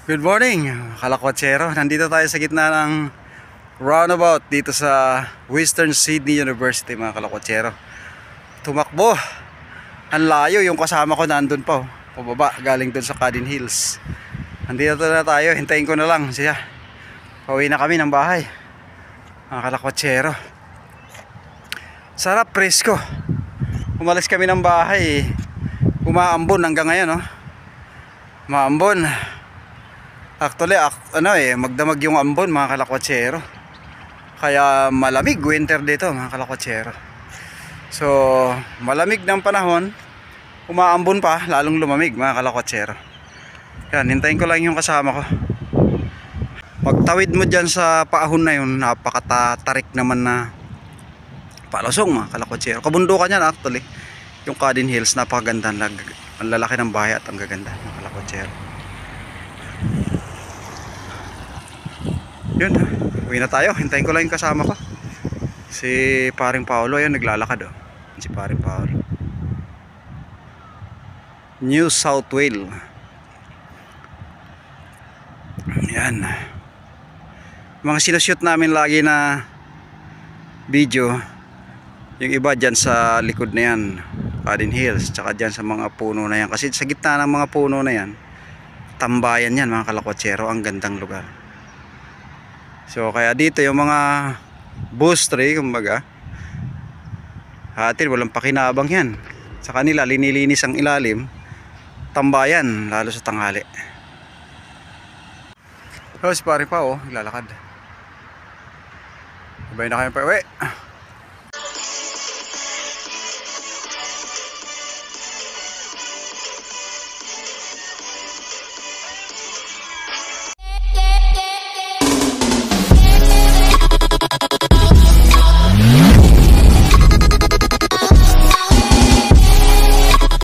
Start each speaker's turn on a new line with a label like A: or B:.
A: Good morning, kalakwatsero. Nandito tayo sa gitna ng roundabout dito sa Western Sydney University, mga kalakwatsero. Tumakbo. Ang layo, yung kasama ko nandun pa, pababa, galing dun sa Cadin Hills. Nandito na tayo, hintayin ko na lang siya. Pauwi na kami ng bahay, mga kalakwatsero. Sarap, presko. Umalis kami ng bahay, umaambon hanggang ngayon, no? Maambon. Actually, magdamag yung ambon, mga kalakwatsero. Kaya malamig winter dito, mga kalakwatsero. So, malamig ng panahon, umaambon pa, lalong lumamig, mga kalakwatsero. Yan, hintayin ko lang yung kasama ko. Pagtawid mo dyan sa paahon na yun, napakatarik naman na palusong, mga kalakwatsero. Kabundukan yan actually. Yung Cadin Hills, napakaganda. Ang lalaki ng bahay at ang gaganda, mga kalakwatsero. Yun, uwi na tayo. Hintayin ko lang yung kasama ko, si paring Paolo. Ayun, naglalakad, oh. Si paring Paolo. New South Wales. Yan. Mga sinushoot namin lagi na video, yung iba dyan sa likod na yan, Cadin Hills, tsaka dyan sa mga puno na yan. Kasi sa gitna ng mga puno na yan, tambayan yan, mga kalakwatsero. Ang gandang lugar. So kaya dito yung mga bush tree, kumbaga, hatin, walang pakinabang yan. Sa kanila, linilinis ang ilalim, tambayan, lalo sa tanghali. So si pare pa, oh, lalakad. Sabay na kayo pa uwi.